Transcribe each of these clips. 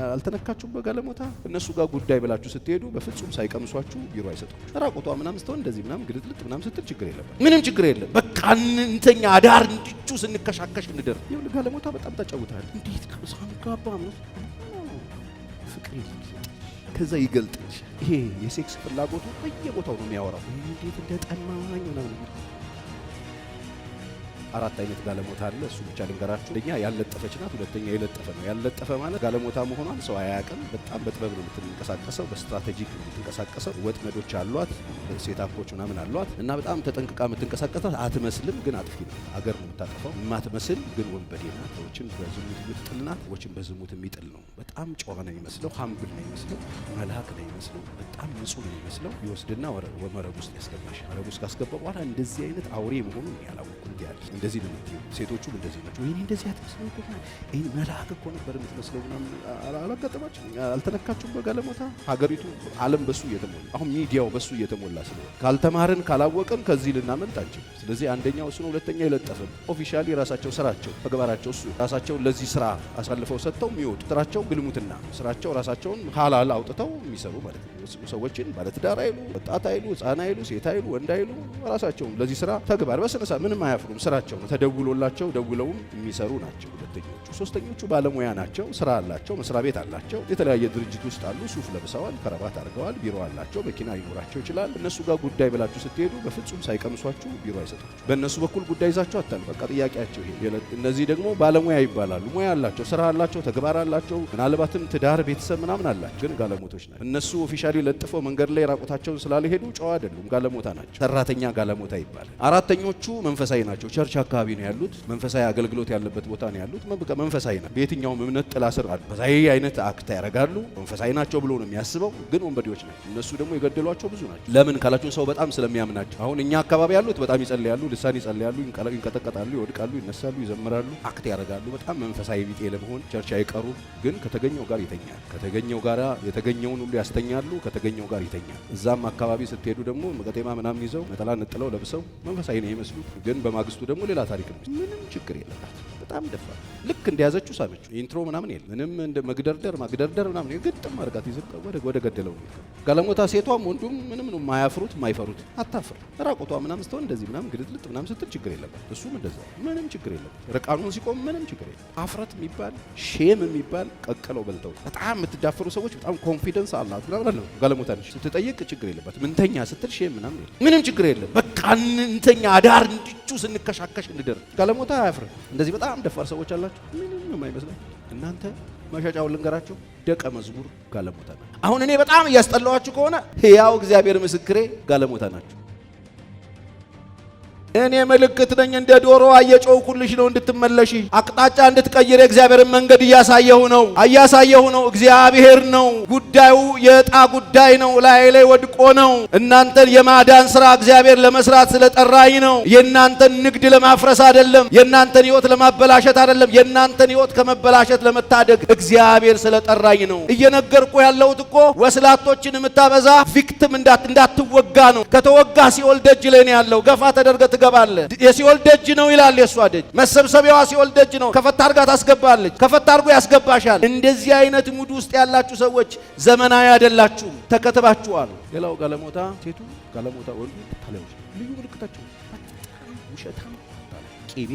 አልተነካችሁም በጋለሞታ እነሱ ጋር ጉዳይ ብላችሁ ስትሄዱ በፍጹም ሳይቀምሷችሁ ቢሮ አይሰጡም። ራቆቷ ምናምን ስትሆን እንደዚህ ምናምን ግልጥልጥ ምናምን ስትል ችግር የለበት፣ ምንም ችግር የለም። በቃ እንተኛ አዳር እንድቹ ስንከሻከሽ እንደር ይሁን። ጋለሞታ በጣም ተጫውታል። እንዴት ከሳንጋባ ነው ፍቅር ከዛ ይገልጥልሽ። ይሄ የሴክስ ፍላጎቱ በየቦታው ነው የሚያወራው። እንዴት እንደጠማኝ ነው። አራት አይነት ጋለሞታ አለ። እሱ ብቻ ልንገራችሁ። አንደኛ ያለጠፈች ናት፣ ሁለተኛ የለጠፈ ነው። ያለጠፈ ማለት ጋለሞታ መሆኗን ሰው አያውቅም። በጣም በጥበብ ነው የምትንቀሳቀሰው፣ በስትራቴጂክ ነው የምትንቀሳቀሰው። ወጥመዶች አሏት፣ ሴታፖች ምናምን አሏት እና በጣም ተጠንቅቃ የምትንቀሳቀሰው። አትመስልም ግን አጥፊ ነው። አገር ነው የምታጠፋው። የማትመስል ግን ወንበዴ ናት። ሰዎችን በዝሙት የምትጥል ናት። ሰዎችን በዝሙት የሚጥል ነው። በጣም ጨዋ ነው የሚመስለው፣ ሀምብል ነው የሚመስለው፣ መልአክ ነው የሚመስለው፣ በጣም ንጹህ ነው የሚመስለው። ይወስድና መረብ ውስጥ ያስገባሽ። መረብ ውስጥ ካስገባ በኋላ እንደዚህ አይነት አውሬ መሆኑን ያላወቁ እንዲያል እንደዚህ ነው። ሴቶቹም እንደዚህ ናቸው። ወይኔ እንደዚህ አትመስለው እኮ ይሄ መልአክ እኮ ነበር የምትመስለው ምናምን አላጋጠማችሁ? አልተነካችሁም በጋለሞታ? ሀገሪቱ ዓለም በሱ እየተሞላ አሁን ሚዲያው በሱ እየተሞላ ስለሆነ ካልተማርን ካላወቅን ከዚህ ልናመልጥ አንችልም። ስለዚህ አንደኛው እሱ ነው። ሁለተኛ የለጠፈም ኦፊሻሊ ራሳቸው ስራቸው ተግባራቸው እሱ ራሳቸው ለዚህ ስራ አሳልፈው ሰጥተው የሚወጡ ስራቸው ግልሙትና ስራቸው ራሳቸውን ሐላል አውጥተው የሚሰሩ ማለት ነው። ሰዎችን ባለትዳር አይሉ፣ ወጣት አይሉ፣ ህፃን አይሉ፣ ሴት አይሉ፣ ወንድ አይሉ ራሳቸው ለዚህ ስራ ተግባር በስነሳ ምንም አያፍሩም። ስራቸው ነው። ተደውሎላቸው ደውለውም የሚሰሩ ናቸው ሁለተኞቹ። ሶስተኞቹ ባለሙያ ናቸው። ስራ አላቸው፣ መስሪያ ቤት አላቸው፣ የተለያየ ድርጅት ውስጥ አሉ። ሱፍ ለብሰዋል፣ ከረባት አድርገዋል፣ ቢሮ አላቸው፣ መኪና ይኖራቸው ይችላል። እነሱ ጋር ጉዳይ ብላችሁ ስትሄዱ በፍጹም ሳይቀምሷችሁ ቢሮ አይሰጧችሁ። በእነሱ በኩል ጉዳይ ይዛችሁ አታል። በቃ ጥያቄያቸው ይሄ። እነዚህ ደግሞ ባለሙያ ይባላሉ። ሙያ አላቸው፣ ስራ አላቸው፣ ተግባር አላቸው፣ ምናልባትም ትዳር ቤተሰብ ምናምን አላቸው። ግን ጋለሞቶች ናቸው እነሱ። ኦፊሻሊ ለጥፈው መንገድ ላይ ራቆታቸውን ስላልሄዱ ጨዋ አይደሉም፣ ጋለሞታ ናቸው። ሰራተኛ ጋለሞታ ይባላል። አራተኞቹ መንፈሳዊ ናቸው። ቸርች አካባቢ ነው ያሉት። መንፈሳዊ አገልግሎት ያለበት ቦታ ነው ያሉት። መንፈሳዊ ነው። በየትኛውም እምነት ጥላ ስር መንፈሳዊ አይነት አክት ያደርጋሉ። መንፈሳዊ ናቸው ብሎ ነው የሚያስበው። ግን ወንበዴዎች ናቸው። እነሱ ደግሞ የገደሏቸው ብዙ ናቸው። ለምን ካላችሁ ሰው በጣም ስለሚያምናቸው። አሁን እኛ አካባቢ ያሉት በጣም ይጸልያሉ፣ ልሳን ይጸልያሉ፣ ይንቀጠቀጣሉ፣ ይወድቃሉ፣ ይነሳሉ፣ ይዘምራሉ፣ አክት ያደርጋሉ። በጣም መንፈሳዊ ቢጤ ለመሆን ቸርች አይቀሩም። ግን ከተገኘው ጋር ይተኛል። ከተገኘው ጋር የተገኘውን ሁሉ ያስተኛሉ። ከተገኘው ጋር ይተኛል። እዛም አካባቢ ስትሄዱ ደግሞ መቀጤማ ምናምን ይዘው ነጠላ ነጥለው ለብሰው መንፈሳዊ ነው የሚመስሉት። ግን በማግስቱ ደግሞ ሌላ ታሪክ ነው። ምንም ችግር የለባት። በጣም ደፋር ልክ እንደያዘችው ሳመችው። ኢንትሮ ምናምን የለም ምንም እንደ መግደርደር ምናምን ግጥም አድርጋት ይዘጣ ወደ ገደለው ነው። ጋለሞታ ሴቷም ወንዱም ምንም ነው የማያፍሩት የማይፈሩት። አታፍር። ራቆቷ ምናምን ስትሆን እንደዚህ ምናምን ግልጥልጥ ምናምን ስትል ችግር የለባት። እሱም እንደዛ ምንም ችግር የለባት። ርቃኑን ሲቆም ምንም ችግር የለም። አፍረት የሚባል ሼም የሚባል ቀቀለው በልተው በጣም የምትዳፈሩ ሰዎች በጣም ኮንፊደንስ አላት ምናምን ነው። ጋለሞታ ነች ስትጠይቅ ችግር የለባት። ምንተኛ ስትል ሼም ምናምን የለም። ምንም ችግር የለም። በቃ እንተኛ አዳር እንድቹ ስንከሻከሽ እንደር። ጋለሞታ አያፍርም። እንደዚህ በጣም ደፋር ሰዎች አላችሁ። ምንም የማይመስላችሁ እናንተ መሻጫውን ልንገራችሁ። ደቀ መዝሙር ጋለሞታ ናቸው። አሁን እኔ በጣም እያስጠላዋችሁ ከሆነ ሕያው እግዚአብሔር ምስክሬ ጋለሞታ ናቸው። እኔ ምልክት ነኝ። እንደ ዶሮ እየጮህኩልሽ ነው እንድትመለሺ፣ አቅጣጫ እንድትቀይር የእግዚአብሔርን መንገድ እያሳየሁ ነው። እግዚአብሔር ነው ጉዳዩ፣ የዕጣ ጉዳይ ነው። ላይ ወድቆ ነው። እናንተን የማዳን ስራ እግዚአብሔር ለመስራት ስለጠራኝ ነው። የእናንተን ንግድ ለማፍረስ አይደለም። የእናንተን ህይወት ለማበላሸት አይደለም። የእናንተን ህይወት ከመበላሸት ለመታደግ እግዚአብሔር ስለጠራኝ ነው። እየነገርኩ ያለሁት እኮ ወስላቶችን የምታበዛ ቪክቲም እንዳትወጋ ነው። ከተወጋ ሲኦል ደጅ ላይ ነው ያለው። ገፋ ተደርገ ትገባለህ። የሲኦል ደጅ ነው ይላል። የሷ ደጅ መሰብሰቢያዋ ሲኦል ደጅ ነው። ከፈታ አድርጋ ታስገባለች። ከፈታ አድርጎ ያስገባሻል። እንደዚህ አይነት ሙድ ውስጥ ያላችሁ ሰዎች ዘመናዊ አይደላችሁም፣ ተከትባችኋል። ሌላው ጋለሞታ ሴቱ፣ ጋለሞታ ወንዱ ታለውሽ ልዩ ምልክታቸው በጣም ውሸታም ቂቤ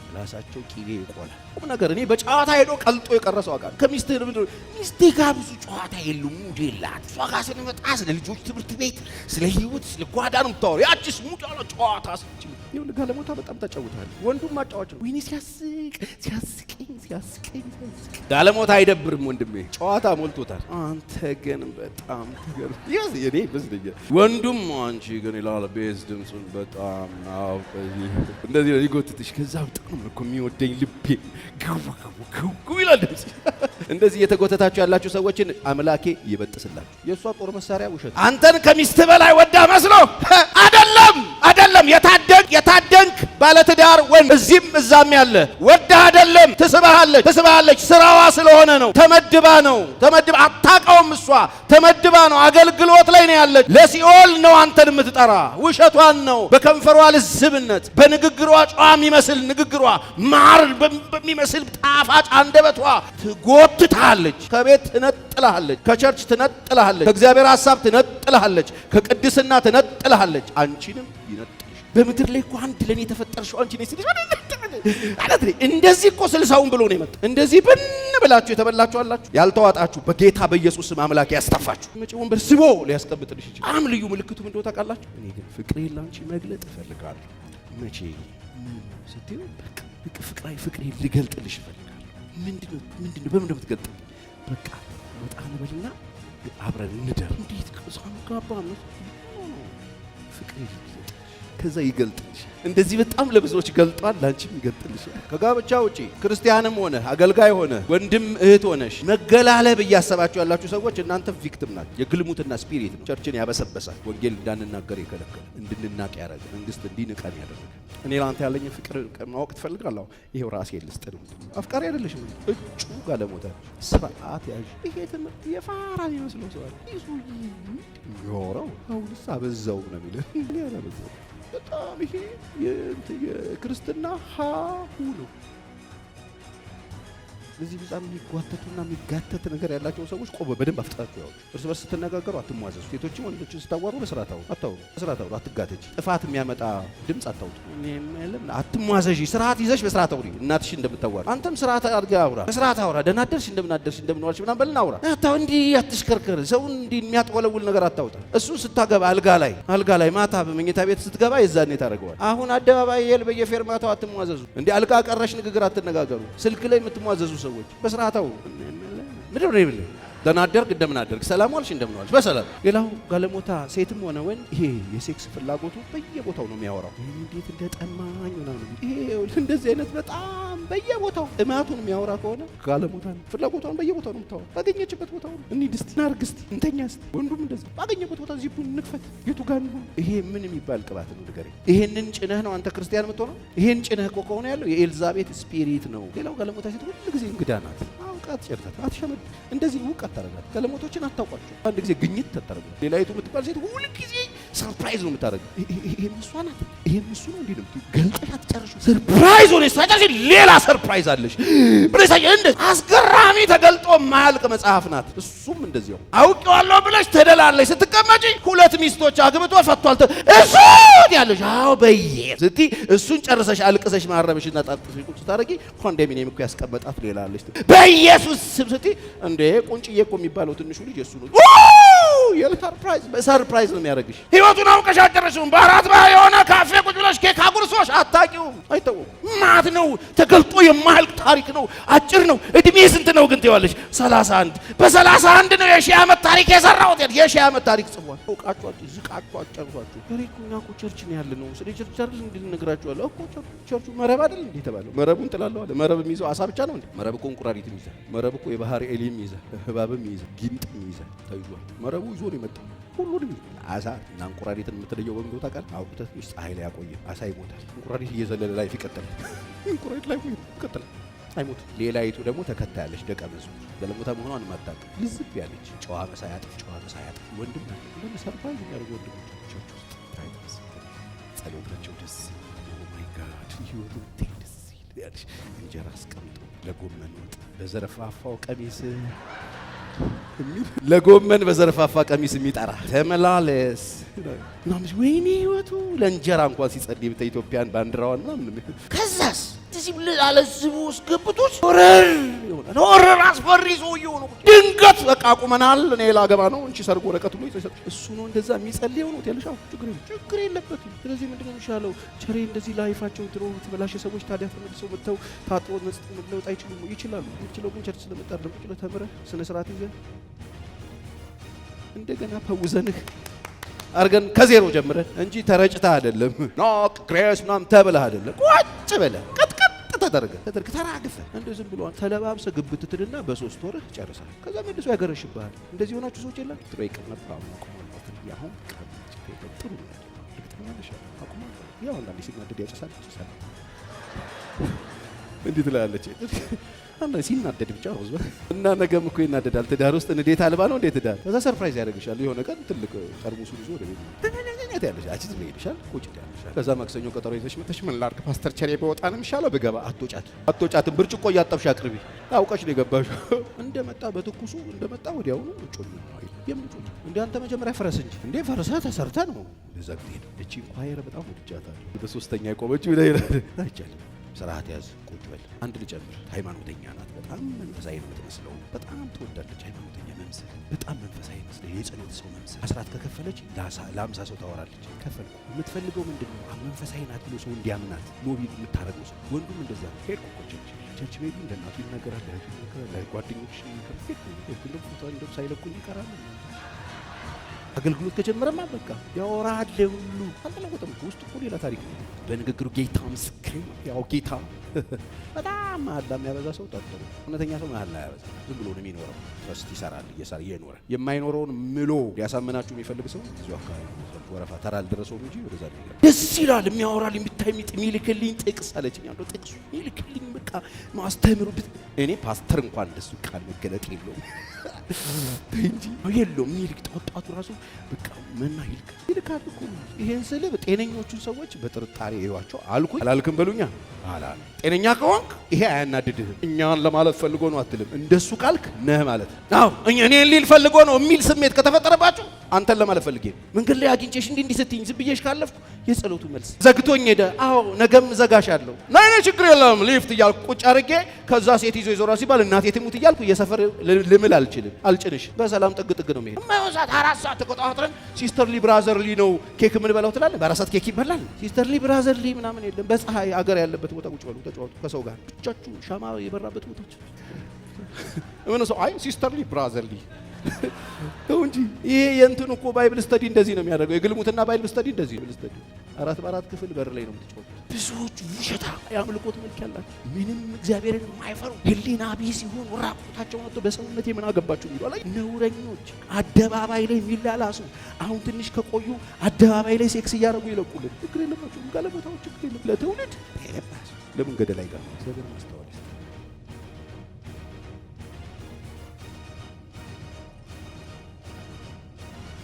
ምላሳቸው ቂቤ ይቆላል። ቁም ነገር እኔ በጨዋታ ሄዶ ቀልጦ የቀረሰው አቃል ከሚስትህ ምንድን ነው ሚስትህ ጋር ብዙ ጨዋታ የሉም። ሙድ የላት። እሷ ጋር ስንመጣ ስለ ልጆች ትምህርት ቤት፣ ስለ ህይወት፣ ስለ ጓዳ ነው የምታወራው። ያቺስ ሙድ ያለው ጨዋታ ስንችል ይሁን። ጋለሞታ በጣም ተጫውታል። ወንዱም ማጫወት ነው። ወይኔ ሲያስቀኝ ጋለሞታ አይደብርም ወንድሜ፣ ጨዋታ ሞልቶታል። አንተ ግን በጣም ተገርም ይዝ የኔ በዝደኛ ወንዱም አንቺ ግን ይላል ቤዝ ድምጹን በጣም ነው እንደዚህ ነው ይጎትትሽ። ከዛ በጣም ነው እኮ የሚወደኝ ልቤ ጉጉ ይላል ድምጽ። እንደዚህ የተጎተታችሁ ያላችሁ ሰዎችን አምላኬ ይበጥስላችሁ። የሷ ጦር መሳሪያ ውሸት። አንተን ከሚስት በላይ ወዳ መስሎ አይደለም የታደንክ ባለትዳር ወንድ እዚህም እዛም ያለ ወዳ አይደለም ትስባለች ስራዋ ስለሆነ ነው ተመድባ አታውቀውም እሷ ተመድባ ነው አገልግሎት ላይ ነው ያለች ለሲኦል ነው አንተን የምትጠራ ውሸቷን ነው በከንፈሯ ልዝብነት በንግግሯ ጨዋ የሚመስል ንግግሯ ማር በሚመስል ጣፋጭ አንደበቷ ትጎትታለች ከቤት ትነጥልሃለች ከቸርች ትነጥልሃለች ከእግዚአብሔር ሐሳብ ትነጥልሃለች ከቅድስና ትነጥልሃለች አንቺንም ይነጥልሽ በምድር ላይ እኮ አንድ ለኔ ተፈጠርሽው አንቺ ነሽ አላት እንደዚህ እኮ ስልሳውን ብሎ ነው የመጣው እንደዚህ ብን ብላችሁ የተበላችሁ አላችሁ ያልተዋጣችሁ በጌታ በኢየሱስ ስም አምላክ ያስተፋችሁ መጪውን በስቦ ሊያስቀምጥልሽ ይችላል ልዩ ምልክቱ ምን እንደሆነ ታውቃላችሁ እኔ ግን ፍቅሬን ላንቺ መግለጥ እፈልጋለሁ መቼ ስትዩ በቃ ፍቅሬን ልገልጥልሽ እፈልጋለሁ ምንድነው በምን እንደምትገልጥ በቃ ወጣ እንበልና አብረን እንደር እንዴት ከዛም ጋባ ነው ፍቅሬን ከዛ ይገልጥልሽ እንደዚህ በጣም ለብዙዎች ገልጧል ላንቺም ይገልጥልሽ ከጋብቻ ውጪ ክርስቲያንም ሆነ አገልጋይ ሆነ ወንድም እህት ሆነሽ መገላለብ እያሰባችሁ ያላችሁ ሰዎች እናንተ ቪክቲም ናችሁ የግልሙትና ስፒሪት ነው ቸርችን ያበሰበሳል ወንጌል እንዳንናገር ይከለከለ እንድንናቅ ያደረገ መንግስት እንዲንቀን ያደረገ እኔ ላንተ ያለኝ ፍቅር ማወቅ ትፈልጋለሁ ይሄው ራሴ ልስጥ ነው አፍቃሪ አይደለሽም እጩ ጋለሞታ ስርዓት ያዥ ይሄ ትምህርት የፋራ ይመስለው ሰው ይዙ ይወራው አሁንስ አበዛው ነው የሚለው በጣም ይሄ የክርስትና ሀሁ ነው ለዚህ በጣም የሚጓተቱና የሚጋተት ነገር ያላቸው ሰዎች ቆበ በደንብ አፍጣጣቸው ያው እርስ በርስ ስትነጋገሩ አትሟዘዙ ሴቶችም ወንዶችን ስታዋሩ በስራታው አትጋተጂ ጥፋት የሚያመጣ ድምጽ አታውጡ እኔም አትሟዘጂ ስርዓት ይዘሽ በስራታው እናትሽ እንደምታዋሪ አንተም ስርዓት አድርገህ አውራ በስርዓት አውራ ደናደርሽ እንደምንዋልሽ ምናምን በልና አውራ አታው እንዲ አትሽከርከር ሰው እንዲ የሚያጥወለውል ነገር አታውጣ እሱ ስታገባ አልጋ ላይ ማታ በመኝታ ቤት ስትገባ የዛኔ ታረጋዋል አሁን አደባባይ የል በየፌርማታው አትሟዘዙ እንዲ አልጋ ቀረሽ ንግግር አትነጋገሩ ስልክ ላይ የምትሟዘዙ ሰዎች በስርዓታው ምድር ነው ይብል ደናደርግ እንደምናደርግ ሰላም ዋልሽ እንደምንዋልሽ በሰላም ሌላው ጋለሞታ ሴትም ሆነ ወንድ ይሄ የሴክስ ፍላጎቱ በየቦታው ነው የሚያወራው እንዴት እንደጠማኝ ነው ይሄ እንደዚህ አይነት በጣም በየቦታው እማቱን የሚያወራ ከሆነ ጋለሞታ ነው ፍላጎቱን በየቦታው ነው የምታወራው ባገኘችበት ቦታው እንዴ ድስት ናርግስት እንተኛስ ወንዱም እንደዚህ ባገኘበት ቦታ ዚቡን ንክፈት የቱ ጋር ነው ይሄ ምን የሚባል ቅባት ነው ንገረኝ ይሄንን ጭነህ ነው አንተ ክርስቲያን የምትሆነው ይሄን ጭነህ እኮ ከሆነ ያለው የኤልዛቤት ስፒሪት ነው ሌላው ጋለሞታ ሴት ሁሉ ጊዜ እንግዳ ናት አውቃት ጨርታት አትሸመድ እንደዚህ ውቅ አታረጋት ጋለሞቶችን አታውቋቸው አንድ ጊዜ ግኝት ተጠረጉ ሌላይቱ የምትባል ሴት ሁሉ ጊዜ ሰርፕራይዝ ነው የምታደርገው ይሄ እሷ ናት ይሄ እሱ ነው እንዴ ነው ገልጠሽ አትጨርሹ ሰርፕራይዝ ሆነሽ ሳይጨርሽ ሌላ ሰርፕራይዝ አለሽ ብለሽ እንደ አስገራሚ ተገልጦ ማያልቅ መጽሐፍ ናት እሱም እንደዚያው አውቄዋለሁ ብለሽ ተደላለሽ ስትቀመጪ ሁለት ሚስቶች አግብቶ ፈቷል እሱ ያለሽ አው በየስቲ እሱን ጨርሰሽ አልቅሰሽ ማረምሽና ጣጥሽ ቁጭ ታረጊ ኮንዶሚኒየም እኮ ያስቀመጣት ሌላ አለሽ በኢየሱስ ስም ስቲ እንደ ቁንጭዬ እኮ የሚባለው ትንሹ ልጅ እሱ ነው ሰርፕራይዝ ነው የሚያደርግሽ ህይወቱን አውቀሽ አጨረሽውን በአራት የሆነ ካፌ ቁጭ ብለሽ ኬክ አጉርሶሽ አታውቂውም አይተውም ማት ነው ተገልጦ የማያልቅ ታሪክ ነው አጭር ነው እድሜ ስንት ነው ግን ትይዋለሽ 31 በ31 ነው የሺህ ዓመት ታሪክ የሰራሁት የሺህ ዓመት ታሪክ ጽፏል አውቃችኋል ዝቃችሁ አጨርሷችሁ ታሪኩኛ እኮ ቸርች ነው ያለ ነው ስለ ቸርች አይደል እንድንነግራችኋለሁ እኮ ቸርቹ መረብ አይደል እንዴ ተባለው መረቡን ጥላለሁ አለ መረብ የሚይዘው አሳ ብቻ ነው እንዴ መረብ እኮ እንቁራሪት የሚይዘው መረብ እኮ የባህር ኤሊም ይይዛል እባብም ይይዛል ጊንጥም ይይዛል ታይዟል መረቡ ይዞ ነው የመጣው ሁሉንም አሳ እና እንቁራሪትን የምትለየው በምን ታውቃል አውጥተህ ፀሐይ ላይ ያቆየ አሳ ይሞታል እንቁራሪት እየዘለለ ላይፍ ይቀጥላል እንቁራሪት ላይ ይቀጥላል አይሞት ሌላይቱ ደግሞ ተከታያለች ደቀ መዝሙር ጋለሞታ መሆኗን ማጣጣ ልዝብ ያለች ጨዋ መሳይ አጥፍ ወንድም ለምን ሰርፕራይዝ የሚያደርጉ ወንድሞች ቸርች ውስጥ ታይተስ ጸሎታቸው ደስ ኦ ማይ ጋድ ይሁሉ ደስ ያለሽ እንጀራ አስቀምጦ ለጎመን ወጥ በዘረፋፋው ቀሚስ ለጎመን በዘረፋፋ ቀሚስ የሚጠራ ተመላለስ ናምሽ ወይኔ ህይወቱ ለእንጀራ እንኳን ሲጸልይ በኢትዮጵያን ባንዲራዋን ምናምን ከዛስ እዚህ ለአለዝቡ ስገብቶስ ሆረር አስፈሪ ሰውዬው ነው ድንገት በቃ ቁመናል እኔ ላገባ ነው እንቺ ሰርጎ ወረቀት ብሎ ይሰጥ እሱ ነው እንደዛ የሚጸልየው ነው ያለሻው ችግር የለበትም ስለዚህ ምንድነው የሚሻለው ቸሬ እንደዚህ ላይፋቸው ድሮ ተበላሸ ሰዎች ታዲያ ተመልሰው መተው ታጥሮ መለውጥ አይችሉም ይችላሉ ይችላሉ ግን ቸርች ስለመጣር ደግሞ ጭለ ተምረ ስነ ስርዓት ይዘን እንደገና ፈውዘንህ አርገን ከዜሮ ጀምረን እንጂ ተረጭታ አይደለም ኖክ ግሬስ ምናምን ተብለህ አይደለም ቁጭ ብለህ ተደርገህ ተራግፈ እንደው ዝም ብሎ ተለባብሰ ግብትትልና በ3 ወር ጨርሳል ከዛ መልሶ ያገረሽብሃል እንደዚህ ሆናችሁ ሰዎች የለም ትሮይቅ ነበር አሁን ቆሞት ያሁን ጥሩ ትሰማለሽ? አቁማለሁ። ያው አንዳንዴ ሲናደድ ያጨሳል። እንዴት ትላለች? አንዳንዴ ሲናደድ ብቻ ነው እና ነገም እኮ ይናደዳል። ትዳር ውስጥ እንዴት አልባ ነው እንዴት ትዳር። ከዛ ሰርፕራይዝ ያደርግሻል። የሆነ ቀን ትልቅ ጠርሙሱን ይዞ ወደ ቤት ያለሽ አቺ ዝም ይልሻል። ቁጭ ያለሻል። ከዛ ማክሰኞ ቀጠሮ ይዘሽ መተሽ ምን ላድርግ ፓስተር ቸሬ በወጣ ነው የሚሻለው ብገባ አትወጫትም። ብርጭቆ እያጠብሽ አቅርቢ። አውቀሽ ነው የገባሽው። እንደመጣ በትኩሱ እንደመጣ ወዲያውኑ እጮኝ ነው አይደል? የምንጮኝ እንደ አንተ መጀመሪያ ፈረስ እንጂ እንዴ ፈረሰ ተሰርተ ነው ለዛ ጊዜ ነው። እቺ ኳየር በጣም ወድጃታለሁ። በሶስተኛ የቆመችው አይቻልም። ስርዓት ያዝ፣ ቁጭ በል። አንድ ልጨምር፣ ሃይማኖተኛ ናት። በጣም መንፈሳዊ ነው የምትመስለው። በጣም ትወዳለች ሃይማኖተኛ መምሰል። በጣም መንፈሳዊ መስለ የጸሎት ሰው መምሰል። አስራት ከከፈለች ለ50 ሰው ታወራለች። ከፈልኩ የምትፈልገው ምንድን ነው? መንፈሳዊ ናት ብሎ ሰው እንዲያምናት ሎቢ የምታረገው ሰው። ወንዱም እንደዛ ሄድኩ እኮ ቸርች ቤቱ እንደ እናቱ ይናገራል፣ ጓደኞች እንደም ሳይለቁኝ ይቀራሉ። አገልግሎት ከጀመረማ በቃ ያወራል ሁሉ አልተለወጠም። ውስጥ እኮ ሌላ ታሪክ ነው። በንግግሩ ጌታ ምስክሬ፣ ያው ጌታ በጣም መሀላ የሚያበዛ ሰው ጠርጥሩ። እውነተኛ ሰው መሀላ ያበዛ ዝም ብሎ ነው የሚኖረው። ፈስት ይሰራል እየኖረ የማይኖረውን ምሎ ሊያሳምናችሁ የሚፈልግ ሰው እዚሁ አካባቢ ወረፋ ተራ አልደረሰውም እንጂ ወደዛ ነው። ደስ ይላል የሚያወራል የሚልክልኝ ጥቅስ አለችኝ። አንዱ ጥቅሱ የሚልክልኝ በቃ ማስተምሩበት። እኔ ፓስተር እንኳን እንደሱ ቃል መገለጥ የለውም እንጂ የለውም የሚልክ ጣጣቱ ራሱ በቃ መና ይልካል እኮ። ይሄን ስል ጤነኞቹን ሰዎች በጥርጣሬ ይዋቸው አላልክም በሉኛ አላል። ጤነኛ ከሆንክ ይሄ አያናድድህም። እኛን ለማለት ፈልጎ ነው አትልም። እንደሱ ካልክ ነህ ማለት አዎ እኔን ሊል ፈልጎ ነው የሚል ስሜት ከተፈጠረባችሁ አንተን ለማለት ፈልጌ መንገድ ላይ አግኝቼሽ እንዲህ ስትይኝ ዝም ብዬሽ ካለፍኩ የጸሎቱ መልስ ዘግቶኝ ሄደ። አዎ ነገም ዘጋሻለሁ። ናይ ችግር የለም ሊፍት እያልኩ ቁጭ አድርጌ ከዛ ሴት ይዞ ይዞራ ሲባል እናቴ ትሙት እያልኩ የሰፈር ልምል አልጭንሽ በሰላም ጥግ ነው መሄድ። የማይወሳት 4 ሰዓት ተቆጣጥረን ሲስተርሊ ብራዘርሊ ነው ኬክ ምን በላው ትላለህ። በ4 ሰዓት ኬክ ይበላል። ሲስተርሊ ብራዘርሊ ምናምን የለም። በፀሐይ አገር ያለበት ቦታ ቁጭ በሉ ተጫወቱ ከሰው ጋር ብቻችሁ ሻማ የበራበት ቦታች ምን ሰው አይ ሲስተርሊ ብራዘርሊ ተው እንጂ። ይሄ የእንትን እኮ ባይብል ስተዲ እንደዚህ ነው የሚያደርገው። የግልሙትና ባይብል ስተዲ እንደዚህ ነው። ስተዲ 4 ክፍል በር ላይ ነው የምትጫወቱት። ብዙዎቹ ውሸታ የአምልኮት መልክ ያላቸው ምንም እግዚአብሔርን የማይፈሩ ህሊና ቢስ ሲሆን ራቁታቸው ነው በሰውነት ምን አገባቸው የሚሉ ላይ ነውረኞች አደባባይ ላይ የሚላላሱ አሁን ትንሽ ከቆዩ አደባባይ ላይ ሴክስ እያደረጉ ይለቁልን። ችግር የለባቸውም። ጋለሞታዎች ችግር የለም። ለትውልድ ለምን ገደል አይገባ? ስለዚህ ማስተዋል